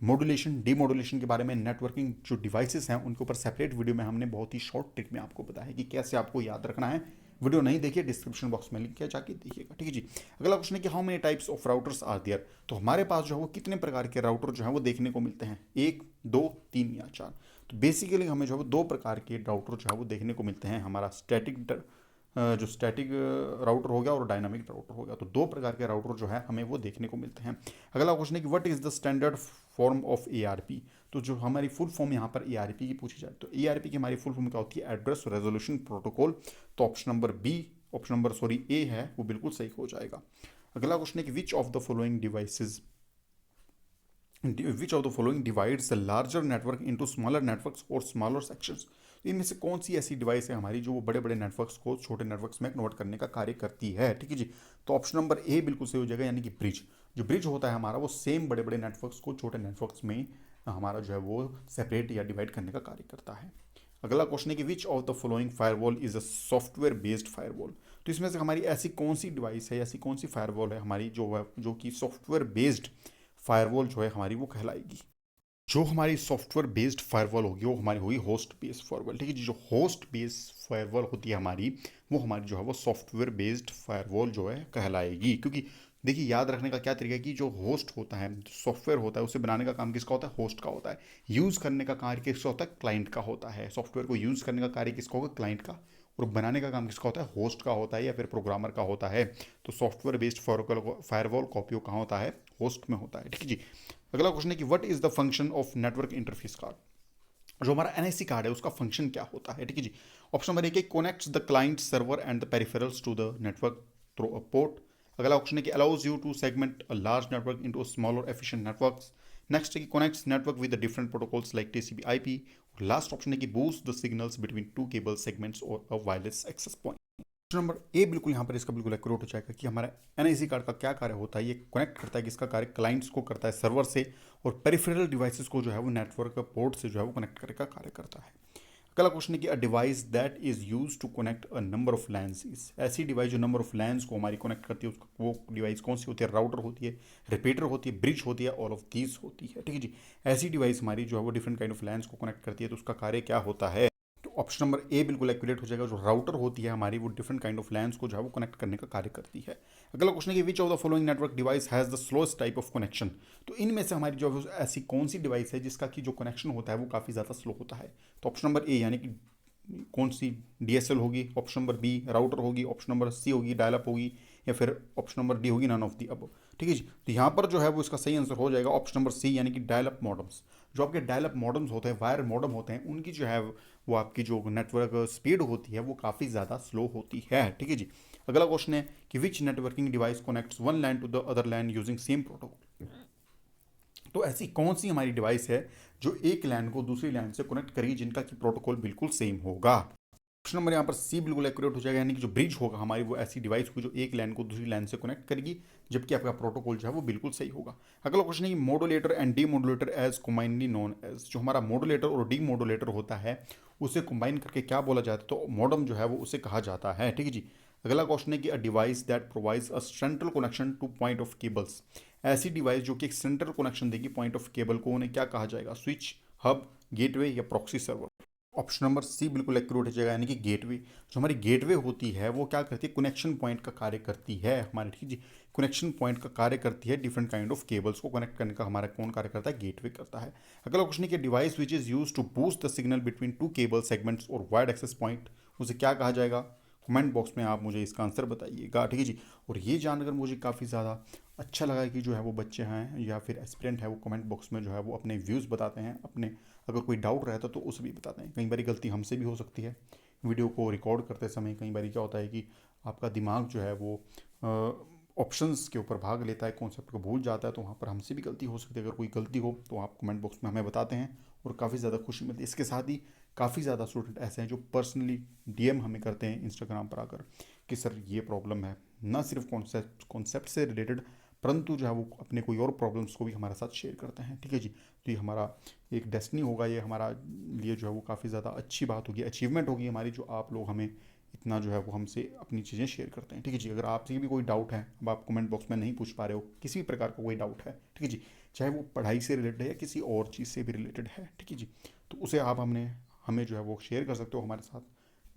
[SPEAKER 1] मॉड्यूलेशन डी मॉड्यूलेशन के बारे में नेटवर्किंग जो डिवाइसेस हैं उनके ऊपर सेपरेट वीडियो में हमने बहुत ही शॉर्ट ट्रिक में आपको बताया है कि कैसे आपको याद रखना है। वीडियो नहीं देखिए, डिस्क्रिप्शन बॉक्स में लिंक है, जाके देखिएगा, ठीक है जी। अगला क्वेश्चन है कि how many types of routers are there. तो हमारे पास जो है वो कितने प्रकार के राउटर जो है वो देखने को मिलते हैं, 1, 2, 3 या 4। तो बेसिकली हमें जो है वो 2 प्रकार के राउटर जो है वो देखने को मिलते हैं, हमारा जो स्टैटिक राउटर हो गया और डायनामिक राउटर हो गया। तो 2 प्रकार के राउटर जो है हमें वो देखने को मिलते हैं। अगला क्वेश्चन है कि what is the standard form of ARP. तो जो हमारी फुल फॉर्म यहाँ पर एआरपी की पूछी जाए तो एआरपी की हमारी फुल फॉर्म क्या होती है, एड्रेस रेजोल्यूशन प्रोटोकॉल। तो ऑप्शन नंबर ए है वो बिल्कुल सही हो जाएगा। अगला क्वेश्चन है कि which of the following divides the larger network into smaller networks और स्मॉलर सेक्शंस। इनमें से कौन सी ऐसी डिवाइस है हमारी जो वो बड़े बड़े नेटवर्क्स को छोटे नेटवर्क्स में कन्वर्ट करने का कार्य करती है, ठीक है जी। तो ऑप्शन नंबर ए बिल्कुल सही हो जाएगा, यानी कि ब्रिज। जो ब्रिज होता है हमारा वो सेम बड़े बड़े नेटवर्क्स को छोटे नेटवर्क्स में हमारा जो है वो सेपरेट या डिवाइड करने का कार्य करता है। अगला क्वेश्चन है कि which of the following firewall is a software based firewall. तो इसमें से हमारी ऐसी कौन सी डिवाइस है, ऐसी कौन सी फायरवॉल है हमारी जो कि सॉफ्टवेयर बेस्ड फायरवॉल जो है हमारी वो कहलाएगी। जो हमारी सॉफ्टवेयर बेस्ड फायरवॉल होगी वो हमारी होगी होस्ट बेस्ड फायरवॉल, ठीक है जी। जो होस्ट बेस्ड फायरवॉल होती है हमारी वो हमारी जो है वो सॉफ्टवेयर बेस्ड फायरवॉल जो है कहलाएगी। क्योंकि देखिए याद रखने का क्या तरीका है कि जो होस्ट होता है, सॉफ्टवेयर होता है, उसे बनाने का काम किसका होता है, होस्ट का होता है। यूज़ करने का कार्य किसका होता है, क्लाइंट का होता है। सॉफ्टवेयर को यूज़ करने का कार्य किसका होगा, क्लाइंट का। और बनाने का काम किसका होता है, होस्ट का होता है या फिर प्रोग्रामर का होता है। तो सॉफ्टवेयर बेस्ड फायरवॉल का उपयोग कहाँ होता है, होस्ट में होता है, ठीक है जी। अगला क्वेश्चन है कि what is the function of network interface card. जो हमारा एनआईसी कार्ड है उसका फंक्शन क्या होता है, ठीक है जी। Option number 1 connects the client server and the peripherals to the network through a port. अगला ऑप्शन है कि allows you to segment a large network into smaller efficient networks. Next है कि connects network with the different protocols like TCP IP. और last option है कि boost the signals between two cable segments और a wireless access point. Number A बिल्कुल यहाँ पर इसका बिल्कुल एक्यूरेट हो जाएगा कि हमारा एनआईसी कार्ड का क्या कार्य होता है, ये कनेक्ट करता है, किसका कार्य, क्लाइंट्स को करता है सर्वर से, और पेरिफेरल डिवाइसेस को जो है वो नेटवर्क पोर्ट से जो है वो कनेक्ट करने का कार्य करता है। अगला क्वेश्चन है कि a device that is use to connect a number of LANs is. ऐसी डिवाइस जो नंबर ऑफ लैंस को हमारी कनेक्ट करती है उसको वो डिवाइस कौन सी होती है, राउटर होती है, रिपीटर होती है, ब्रिज होती है, ऑल ऑफ दीज होती है, ठीक है जी। ऐसी डिवाइस हमारी जो है वो डिफरेंट काइंड ऑफ लैंस को कनेक्ट करती है तो उसका कार्य क्या होता है। ऑप्शन नंबर ए बिल्कुल एक्यूरेट हो जाएगा। जो राउटर होती है हमारी वो डिफरेंट काइंड ऑफ लैंस को जो है वो कनेक्ट करने का कार्य करती है। अगला क्वेश्चन है कि which of the following network device has the slowest type of connection. तो इनमें से हमारी जो ऐसी कौन सी डिवाइस है जिसका कि जो कनेक्शन होता है वो काफ़ी ज़्यादा स्लो होता है। तो ऑप्शन नंबर ए यानी कि कौन सी, डीएसएल होगी। ऑप्शन नंबर बी राउटर होगी। ऑप्शन नंबर सी होगी डायल अप होगी, या फिर ऑप्शन नंबर डी होगी नन ऑफ दी अब, ठीक है जी। तो यहाँ पर जो है वो इसका सही आंसर हो जाएगा ऑप्शन नंबर सी, यानी कि डायल अप मॉडम्स। जो आपके डायल अप मॉडम्स होते हैं, वायर मॉडम होते हैं, उनकी जो है वो आपकी जो नेटवर्क स्पीड होती है वो काफ़ी ज़्यादा स्लो होती है, ठीक है जी। अगला क्वेश्चन है कि which networking device connects one LAN to the other LAN using same protocol. तो ऐसी कौन सी हमारी डिवाइस है जो एक लैन को दूसरी लैन से कनेक्ट करेगी जिनका कि प्रोटोकॉल बिल्कुल सेम होगा। ऑप्शन नंबर यहाँ पर सी बिल्कुल एक्यूरेट हो जाएगा, यानी कि जो ब्रिज होगा हमारी वो ऐसी डिवाइस होगी जो एक लाइन को दूसरी लाइन से कनेक्ट करेगी, जबकि आपका प्रोटोकॉल जो है वो बिल्कुल सही होगा। अगला क्वेश्चन है कि modulator and demodulator as combinely known as, जो हमारा मोडुलेटर और डी मोडुलेटर होता है उसे कंबाइन करके क्या बोला जाता है, तो मॉडम जो है वो उसे कहा जाता है। ठीक है जी। अगला क्वेश्चन है कि a device that provides a central connection to point of cables, ऐसी डिवाइस जो कि एक सेंट्रल कनेक्शन देगी पॉइंट ऑफ केबल को, उन्हें क्या कहा जाएगा, स्विच, हब, गेटवे या proxy server. Option number C बिल्कुल एक्यूरेट हो जाएगा, यानी कि गेटवे। जो हमारी गेटवे होती है वो क्या करती है, कनेक्शन पॉइंट का कार्य करती है हमारे। ठीक जी। कनेक्शन पॉइंट का कार्य करती है, डिफरेंट काइंड ऑफ केबल्स को कनेक्ट करने का हमारा कौन कार्य करता है, गेटवे करता है। अगला क्वेश्चन है कि device which is use to boost the signal between two cable segments और वायर्ड एक्सेस पॉइंट, उसे क्या कहा जाएगा। कमेंट बॉक्स में आप मुझे इसका आंसर बताइएगा। ठीक है जी। और ये जानकर मुझे काफ़ी ज़्यादा अच्छा लगा कि जो है वो बच्चे हैं या फिर एस्पिरेंट है वो कमेंट बॉक्स में जो है वो अपने व्यूज़ बताते हैं, अपने अगर कोई डाउट रहता तो उसे भी बताते हैं। कई बार गलती हमसे भी हो सकती है वीडियो को रिकॉर्ड करते समय। कई बार क्या होता है कि आपका दिमाग जो है वो ऑप्शंस के ऊपर भाग लेता है, कॉन्सेप्ट को भूल जाता है, तो वहाँ पर हमसे भी गलती हो सकती है। अगर कोई गलती हो तो आप कमेंट बॉक्स में हमें बताते हैं और काफ़ी ज़्यादा खुशी मिलती है। इसके साथ ही काफ़ी ज़्यादा स्टूडेंट ऐसे हैं जो पर्सनली डीएम हमें करते हैं इंस्टाग्राम पर आकर कि सर ये प्रॉब्लम है, ना सिर्फ कॉन्सेप्ट से रिलेटेड परंतु जो है वो अपने कोई और प्रॉब्लम्स को भी हमारे साथ शेयर करते हैं। ठीक है जी। तो ये हमारा एक डेस्टिनी होगा, ये हमारा लिए जो है वो काफ़ी ज़्यादा अच्छी बात होगी, अचीवमेंट होगी हमारी, जो आप लोग हमें इतना जो है वो हमसे अपनी चीज़ें शेयर करते हैं। ठीक है जी। अगर आपसे भी कोई डाउट है, अब आप कमेंट बॉक्स में नहीं पूछ पा रहे हो, किसी भी प्रकार का कोई डाउट है, ठीक है जी, चाहे वो पढ़ाई से रिलेटेड है या किसी और चीज़ से भी रिलेटेड है, ठीक है जी, तो उसे आप हमें जो है वो शेयर कर सकते हो हमारे साथ।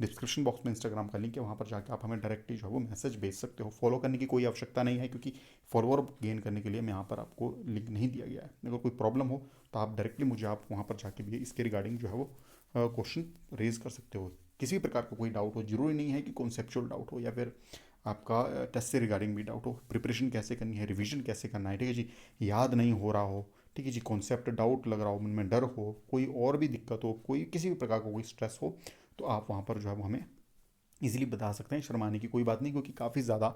[SPEAKER 1] डिस्क्रिप्शन बॉक्स में इंस्टाग्राम का लिंक है, वहाँ पर जाकर आप हमें डायरेक्टली जो है वो मैसेज भेज सकते हो। फॉलो करने की कोई आवश्यकता नहीं है, क्योंकि फॉलोअर गेन करने के लिए मैं यहाँ पर आपको लिंक नहीं दिया गया है। अगर कोई प्रॉब्लम हो तो आप डायरेक्टली मुझे आप वहाँ पर जाके भी इसके रिगार्डिंग जो है वो क्वेश्चन रेज कर सकते हो। किसी भी प्रकार का कोई डाउट हो, जरूरी नहीं है कि कॉन्सेप्चुअल डाउट हो या फिर आपका टेस्ट से रिगार्डिंग भी डाउट हो, प्रिपरेशन कैसे करनी है, रिवीजन कैसे करना है, ठीक है जी, याद नहीं हो रहा हो, ठीक है जी, कॉन्सेप्ट डाउट लग रहा हो, मन में डर हो, कोई और भी दिक्कत हो, कोई किसी भी प्रकार का कोई स्ट्रेस हो, तो आप वहाँ पर जो है वो हमें इजीली बता सकते हैं। शर्माने की कोई बात नहीं, क्योंकि काफ़ी ज़्यादा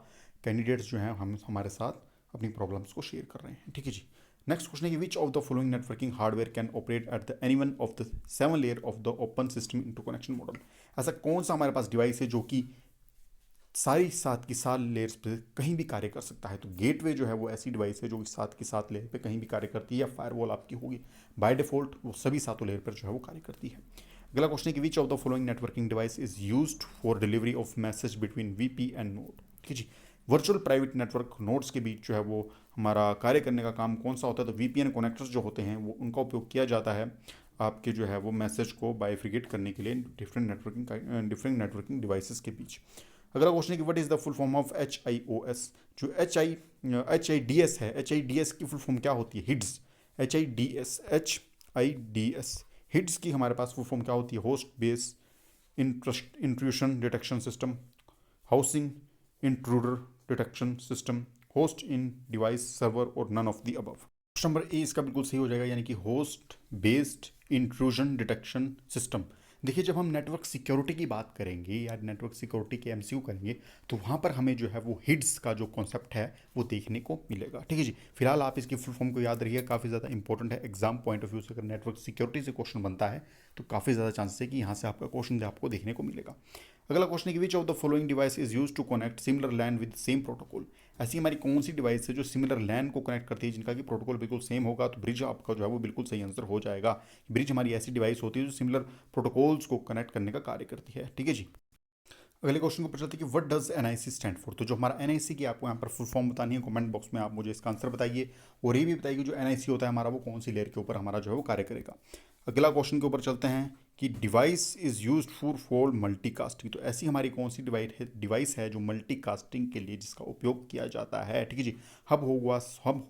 [SPEAKER 1] कैंडिडेट्स जो हैं हम हमारे साथ अपनी प्रॉब्लम्स को शेयर कर रहे हैं। ठीक है जी। नेक्स्ट क्वेश्चन है कि which of the following networking hardware can operate at the any one of the 7 layer of the open system interconnection model. ऐसा कौन सा हमारे पास डिवाइस है जो कि सारी सात की सात लेयर्स पे कहीं भी कार्य कर सकता है। तो गेटवे जो है वो ऐसी डिवाइस है जो सात की सात लेयर पे कहीं भी कार्य करती है, या फायरवॉल आपकी होगी बाय डिफॉल्ट वो सभी सातों लेयर पर जो है वो कार्य करती है। अगला क्वेश्चन है कि which of the following networking device is used for delivery of message between VP and node. ठीक है जी। वर्चुअल प्राइवेट नेटवर्क नोड्स के बीच जो है वो हमारा कार्य करने का काम कौन सा होता है, तो वीपीएन कनेक्टर्स जो होते हैं वो उनका उपयोग किया जाता है आपके जो है वो मैसेज को बाइफ्रिकेट करने के लिए डिफरेंट नेटवर्किंग डिवाइसेस के बीच। अगला क्वेश्चन है कि what is the full form of HIOS। जो HIDS है, HIDS की फुल फॉर्म क्या होती है, हिड्स, HIDS हिड्स की हमारे पास फुल फॉर्म क्या होती है, host base intrusion detection system, housing intruder detection system, host in device server और none of the above. Option number A इसका बिल्कुल सही हो जाएगा, यानी कि host based intrusion detection system. देखिए जब हम नेटवर्क सिक्योरिटी की बात करेंगे या नेटवर्क सिक्योरिटी के MCU करेंगे तो वहाँ पर हमें जो है वो हिड्स का जो कॉन्सेप्ट है वो देखने को मिलेगा। ठीक है जी। फिलहाल आप इसकी फुल फॉर्म को याद रखिए, काफ़ी ज़्यादा इंपॉर्टेंट है एग्जाम पॉइंट ऑफ व्यू से। अगर नेटवर्क सिक्योरिटी से क्वेश्चन बनता है तो काफ़ी ज़्यादा चांसेस है कि यहाँ से आपका क्वेश्चन आपको देखने को मिलेगा। अगला क्वेश्चन है कि which of the following device is use to connect similar LAN with same protocol. ऐसी हमारी कौन सी डिवाइस है जो सिमिलर लैन को कनेक्ट करती है, जिनका कि प्रोटोकॉल बिल्कुल सेम होगा, तो ब्रिज आपका जो है वो बिल्कुल सही आंसर हो जाएगा। ब्रिज हमारी ऐसी डिवाइस होती है जो सिमिलर प्रोटोकॉल्स को कनेक्ट करने का कार्य करती है। ठीक है जी। अगले क्वेश्चन को पूछा था कि what does NIC stand for. तो जो हमारा NIC की आपको यहाँ पर फुल फॉर्म बतानी है, कमेंट बॉक्स में आप मुझे इसका आंसर बताइए और ये भी बताइए कि जो NIC होता है हमारा वो कौन सी लेयर के ऊपर हमारा जो है वो कार्य करेगा। अगला क्वेश्चन के ऊपर चलते हैं कि device is use for multicasting. तो ऐसी हमारी कौन सी डिवाइस है जो मल्टीकास्टिंग के लिए जिसका उपयोग किया जाता है। ठीक है जी। हब हो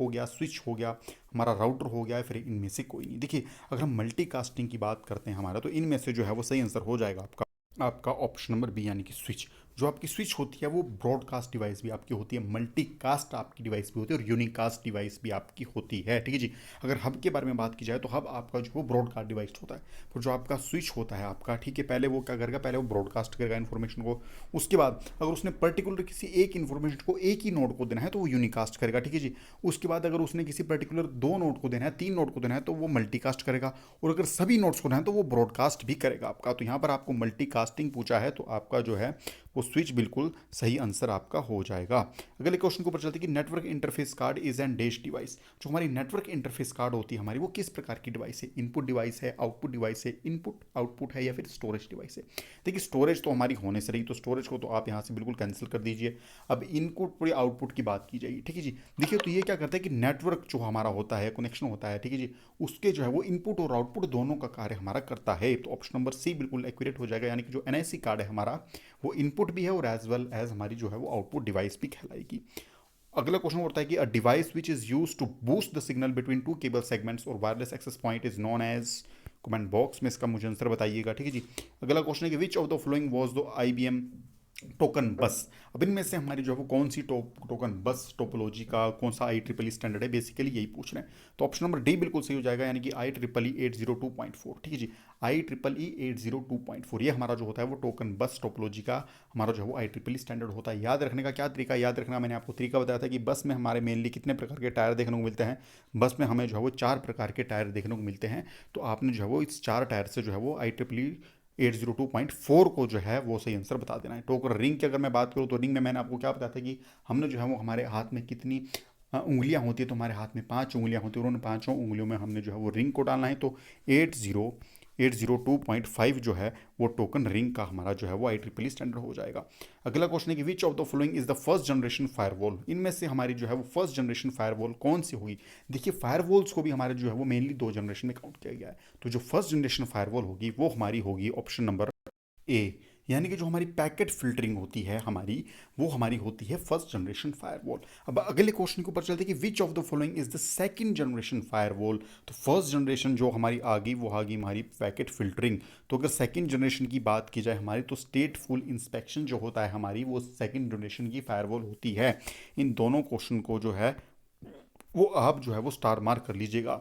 [SPEAKER 1] गया, स्विच हो गया, हमारा राउटर हो गया, फिर इनमें से कोई नहीं। देखिए अगर हम मल्टीकास्टिंग की बात करते हैं हमारा, तो इनमें से जो है वो सही आंसर हो जाएगा आपका ऑप्शन नंबर बी, यानी कि स्विच। जो आपकी स्विच होती है वो ब्रॉडकास्ट डिवाइस भी आपकी होती है, मल्टीकास्ट आपकी डिवाइस भी होती है और यूनिकास्ट डिवाइस भी आपकी होती है, ठीक है जी। अगर हब के बारे में बात की जाए तो हब आपका जो वो ब्रॉडकास्ट डिवाइस होता है, तो जो आपका स्विच होता है आपका, ठीक है, पहले वो क्या करेगा, पहले वो ब्रॉडकास्ट करेगा इन्फॉर्मेशन को, उसके बाद अगर उसने पर्टिकुलर किसी एक इन्फॉर्मेशन को एक ही नोड को देना है तो वो यूनिकास्ट करेगा, ठीक है जी। उसके बाद अगर उसने किसी पर्टिकुलर दो नोड को देना है, तीन नोड को देना है तो वो मल्टीकास्ट करेगा, और अगर सभी नोड्स को देना है तो वो ब्रॉडकास्ट भी करेगा आपका। तो यहाँ पर आपको मल्टीकास्टिंग पूछा है तो आपका जो है वो स्विच बिल्कुल सही आंसर आपका हो जाएगा। अगले क्वेश्चन को ऊपर चलते हैं कि network interface card is an dash device. जो हमारी नेटवर्क इंटरफेस कार्ड होती है हमारी, वो किस प्रकार की डिवाइस है? इनपुट डिवाइस है, आउटपुट डिवाइस है, इनपुट आउटपुट है, या फिर स्टोरेज डिवाइस है? देखिए स्टोरेज तो हमारी होने से रही, तो स्टोरेज को तो आप यहाँ से बिल्कुल कैंसिल कर दीजिए। अब इनपुट और आउटपुट की बात की जाएगी, ठीक है जी। देखिए तो ये क्या करता है कि नेटवर्क जो हमारा होता है, कनेक्शन होता है, ठीक है जी, उसके जो है वो इनपुट और आउटपुट दोनों का कार्य हमारा करता है। तो ऑप्शन नंबर सी बिल्कुल एक्यूरेट हो जाएगा, यानी कि जो एनआईसी कार्ड है हमारा वो इनपुट भी है और एज वेल एज हमारी जो है वो आउटपुट डिवाइस भी कहलाएगी। अगला क्वेश्चन होता है कि a device which is use to boost the signal between two cable segments और wireless access point is known as. Comment box में इसका मुझे आंसर बताइएगा, ठीक है जी। अगला क्वेश्चन है कि which of the following was the IBM token बस। अब इनमें से हमारी जो है वो कौन सी टोकन बस टोपोलॉजी का कौन सा IEEE स्टैंडर्ड है, बेसिकली यही पूछ रहे हैं। तो ऑप्शन नंबर डी बिल्कुल सही हो जाएगा, यानी कि IEEE 802.4, ठीक है जी। IEEE 802.4 ये हमारा जो होता है वो टोकन बस टोपोलॉजी का हमारा जो है वो IEEE स्टैंडर्ड होता है। याद रखने का क्या तरीका, याद रखना मैंने आपको तरीका बताया था कि बस में हमारे मेनली कितने प्रकार के टायर देखने को मिलते हैं। बस में हमें जो है वो 4 प्रकार के टायर देखने को मिलते हैं। तो आपने जो है वो इस 4 टायर से जो है वो IEEE 802.4 को जो है वो सही आंसर बता देना है। टोकर रिंग की अगर मैं बात करूँ तो रिंग में मैंने आपको क्या बताया था कि हमने जो है वो हमारे हाथ में कितनी उंगलियां होती है, तो हमारे हाथ में 5 उंगलियां होती है और उन 5 उंगलियों में हमने जो है वो रिंग को डालना है। तो 802.5 जो है वो टोकन रिंग का हमारा जो है वो IEEE स्टैंडर्ड हो जाएगा। अगला क्वेश्चन है कि which of the following is the first generation firewall. इनमें से हमारी जो है वो फर्स्ट जनरेशन फायरवॉल कौन सी होगी? देखिए फायरवॉल्स को भी हमारे जो है वो मेनली 2 जनरेशन में काउंट किया गया है। तो जो फर्स्ट जनरेशन फायरवॉल होगी वो हमारी होगी ऑप्शन नंबर ए, यानी कि जो हमारी पैकेट फिल्टरिंग होती है हमारी, वो हमारी होती है फर्स्ट जनरेशन फायरवॉल। अब अगले क्वेश्चन के ऊपर चलते हैं कि which of the following is the second generation firewall. तो फर्स्ट जनरेशन जो हमारी आ गई वो आ गई हमारी पैकेट फिल्टरिंग। तो अगर सेकंड जनरेशन की बात की जाए हमारी, तो स्टेटफुल इंस्पेक्शन जो होता है हमारी, वो सेकंड जनरेशन की फायरवॉल होती है। इन दोनों क्वेश्चन को जो है वो आप जो है वो स्टार मार्क कर लीजिएगा,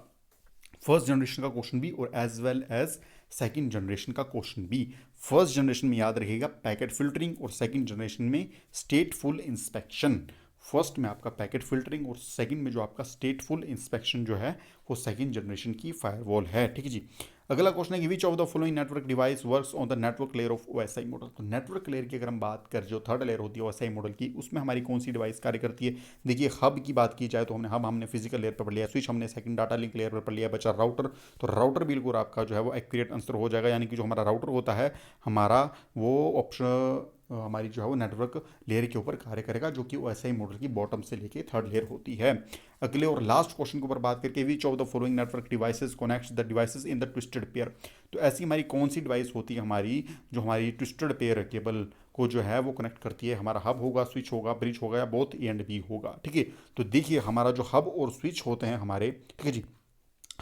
[SPEAKER 1] फर्स्ट जनरेशन का क्वेश्चन भी और as well as second generation का क्वेश्चन भी। फर्स्ट जनरेशन में याद रखिएगा पैकेट फिल्टरिंग और सेकंड जनरेशन में स्टेटफुल इंस्पेक्शन। फर्स्ट में आपका पैकेट फिल्टरिंग और सेकंड में जो आपका स्टेटफुल इंस्पेक्शन जो है वो सेकंड जनरेशन की फायरवॉल है, ठीक है जी। अगला क्वेश्चन है कि which of the following network device works on the network layer of OSI model. तो नेटवर्क लेयर की अगर हम बात करें, जो थर्ड लेयर होती है OSI मॉडल की, उसमें हमारी कौन सी डिवाइस कार्य करती है? देखिए हब की बात की जाए तो हमने फिजिकल लेयर पर पढ़ लिया, स्विच हमने सेकंड डाटा लिंक लेयर पर पढ़ लिया, बचा राउटर। तो राउटर बिल्कुल आपका जो है वो एक्यूरेट आंसर हो जाएगा, यानी कि जो हमारा राउटर होता है हमारा वो ऑप्शन हमारी जो है वो नेटवर्क लेयर के ऊपर कार्य करेगा, जो कि OSI मॉडल की बॉटम से लेके थर्ड लेयर होती है। अगले और लास्ट क्वेश्चन के ऊपर बात करके विच of the following network devices connects the devices in the twisted pair. तो ऐसी हमारी कौन सी डिवाइस होती है हमारी, जो हमारी ट्विस्टेड पेयर केबल को जो है वो कनेक्ट करती है? हमारा हब होगा, स्विच होगा, ब्रिज होगा, या बोथ ए एंड बी होगा, ठीक है। तो देखिए हमारा जो हब और स्विच होते हैं हमारे, ठीक है जी,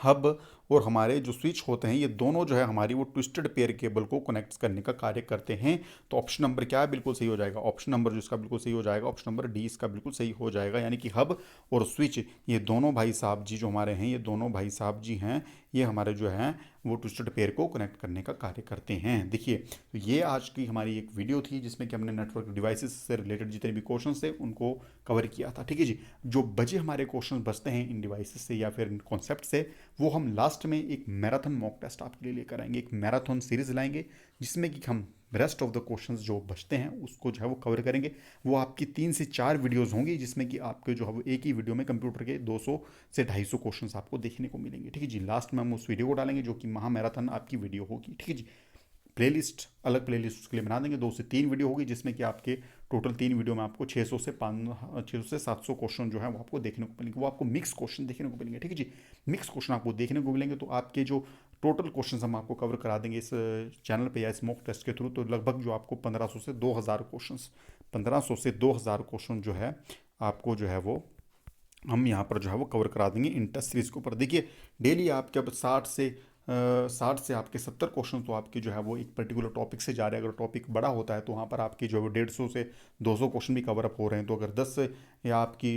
[SPEAKER 1] हब और हमारे जो स्विच होते हैं ये दोनों जो है हमारी वो ट्विस्टेड पेयर केबल को कनेक्ट करने का कार्य करते हैं। तो ऑप्शन नंबर क्या है, बिल्कुल सही हो जाएगा। ऑप्शन नंबर जो इसका बिल्कुल सही हो जाएगा, ऑप्शन नंबर डी इसका बिल्कुल सही हो जाएगा, यानी कि हब और स्विच ये दोनों भाई साहब जी जो हमारे हैं, ये दोनों भाई साहब जी हैं, ये हमारे जो हैं वो ट्विस्टेड पेयर को कनेक्ट करने का कार्य करते हैं। देखिए तो ये आज की हमारी एक वीडियो थी जिसमें कि हमने नेटवर्क डिवाइसेस से रिलेटेड जितने भी क्वेश्चन थे उनको कवर किया था, ठीक है जी। जो बचे हमारे क्वेश्चन बचते हैं इन डिवाइसेस से या फिर इन कॉन्सेप्ट से, वो हम लास्ट में एक मैराथन मॉक टेस्ट आपके लिए लेकर आएंगे, एक मैराथन सीरीज लाएंगे जिसमें कि हम रेस्ट ऑफ द क्वेश्चंस जो बचते हैं उसको जो है वो कवर करेंगे। वो आपकी 3 से 4 वीडियोस होंगी जिसमें कि आपके जो है वो एक ही वीडियो में कंप्यूटर के 200 से 250 क्वेश्चंस आपको देखने को मिलेंगे, ठीक है जी। लास्ट में हम उस वीडियो को डालेंगे जो कि महा मैराथन आपकी वीडियो होगी, ठीक है जी। प्लेलिस्ट अलग प्लेलिस्ट उसके लिए बना देंगे, 2 से 3 वीडियो होगी जिसमें कि आपके टोटल 3 वीडियो में आपको 600 से 700 क्वेश्चन जो है वो आपको देखने को मिलेंगे। वो आपको मिक्स क्वेश्चन देखने को मिलेंगे, ठीक है जी। मिक्स क्वेश्चन आपको देखने को मिलेंगे, तो आपके जो टोटल क्वेश्चन हम आपको कवर करा देंगे इस चैनल पे या इस मॉक टेस्ट के थ्रू। तो लगभग जो आपको 1500 से 2000 क्वेश्चन 1500 से 2000 क्वेश्चन जो है आपको जो है वो हम यहाँ पर जो है वो कवर करा देंगे इन टेस्ट सीरीज के ऊपर। देखिए डेली आप जब 60 से 60 से आपके 70 क्वेश्चन तो आपके जो है वो एक पर्टिकुलर टॉपिक से जा रहे हैं। अगर टॉपिक बड़ा होता है तो वहाँ पर आपके जो है 150 से 200 क्वेश्चन भी कवर अप हो रहे हैं। तो अगर 10 या आपकी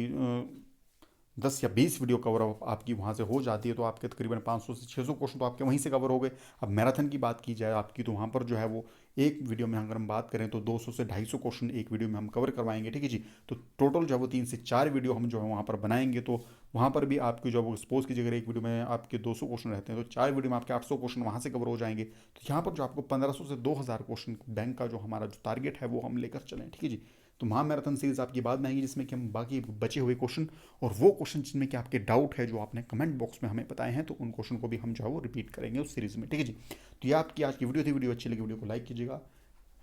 [SPEAKER 1] 10 या 20 वीडियो कवर अप आपकी वहाँ से हो जाती है तो आपके तकरीबन 500 से 600 क्वेश्चन तो आपके वहीं से कवर हो गए। अब मैराथन की बात की जाए आपकी, तो वहाँ पर जो है वो एक वीडियो में अगर हम बात करें तो 200 से 250 क्वेश्चन एक वीडियो में हम कवर करवाएंगे, ठीक है जी। तो टोटल जो है वो 3 से 4 वीडियो हम जो है वहाँ पर बनाएंगे। तो वहाँ पर भी आपकी जो है वो सपोज कीजिए अगर एक वीडियो में आपके 200 क्वेश्चन रहते हैं तो 4 वीडियो में आपके 800 क्वेश्चन वहाँ से कवर हो जाएंगे। तो यहाँ पर जो आपको 1500 से 2000 क्वेश्चन बैंक का जो हमारा जो टारगेट है वो हम लेकर चलें, ठीक है जी। तो महामैराथन सीरीज आपकी बाद में आएगी जिसमें कि हम बाकी बचे हुए क्वेश्चन और वो क्वेश्चन जिनमें कि आपके डाउट है जो आपने कमेंट बॉक्स में हमें बताए हैं तो उन क्वेश्चन को भी हम जो है वो रिपीट करेंगे उस सीरीज में, ठीक है जी। तो ये आपकी आज की वीडियो थी। वीडियो अच्छी लगी वीडियो को लाइक कीजिएगा,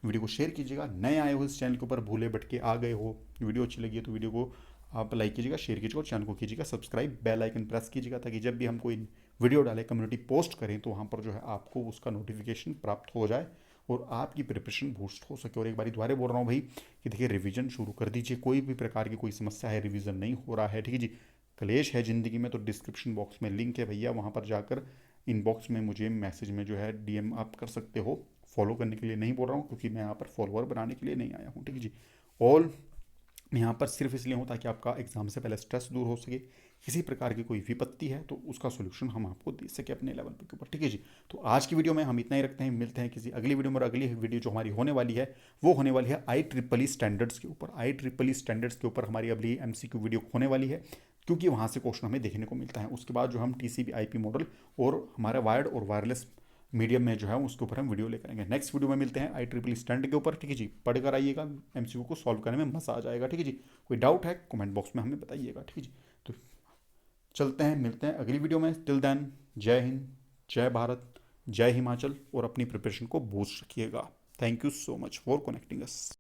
[SPEAKER 1] वीडियो को शेयर कीजिएगा। नए आए हो इस चैनल के ऊपर, भूले भटके आ गए हो, वीडियो अच्छी लगी है तो वीडियो को आप लाइक कीजिएगा, शेयर कीजिएगा और चैनल को कीजिएगा सब्सक्राइब, बेल आइकन प्रेस कीजिएगा ताकि जब भी हम कोई वीडियो डालें, कम्युनिटी पोस्ट करें तो वहाँ पर जो है आपको उसका नोटिफिकेशन प्राप्त हो जाए और आपकी प्रिपरेशन बूस्ट हो सके। और एक बार दोबारा बोल रहा हूँ भाई कि देखिए रिवीजन शुरू कर दीजिए। कोई भी प्रकार की कोई समस्या है, रिवीजन नहीं हो रहा है, ठीक है जी, कलेश है ज़िंदगी में, तो डिस्क्रिप्शन बॉक्स में लिंक है भैया, वहाँ पर जाकर इनबॉक्स में मुझे मैसेज में जो है डीएम आप कर सकते हो। फॉलो करने के लिए नहीं बोल रहा हूँ क्योंकि मैं यहाँ पर फॉलोअर बनाने के लिए नहीं आया हूँ, ठीक है जी। ऑल यहाँ पर सिर्फ इसलिए हूँ ताकि आपका एग्जाम से पहले स्ट्रेस दूर हो सके। किसी प्रकार की कोई विपत्ति है तो उसका सोल्यूशन हम आपको दे सके अपने लेवल के ऊपर, ठीक है जी। तो आज की वीडियो में हम इतना ही रखते हैं, मिलते हैं किसी अगली वीडियो में। और अगली वीडियो जो हमारी होने वाली है वो होने वाली है IEEE स्टैंडर्ड्स के ऊपर। IEEE स्टैंडर्ड्स के ऊपर हमारी अगली MCQ वीडियो होने वाली है क्योंकि वहाँ से क्वेश्चन हमें देखने को मिलता है। उसके बाद जो हम TCP IP मॉडल और हमारा वायर्ड और वायरलेस मीडियम में जो है उसके ऊपर हम वीडियो लेकर आएंगे। नेक्स्ट वीडियो में मिलते हैं IEEE स्टैंड के ऊपर, ठीक है जी। पढ़कर आइएगा, MCQ को सॉल्व करने में मजा आ जाएगा, ठीक है जी। कोई डाउट है कमेंट बॉक्स में हमें बताइएगा, ठीक है जी। तो चलते हैं, मिलते हैं अगली वीडियो में। टिल देन जय हिंद, जय भारत, जय हिमाचल और अपनी प्रिपरेशन को बूस्ट रखिएगा। Thank you so much for connecting us.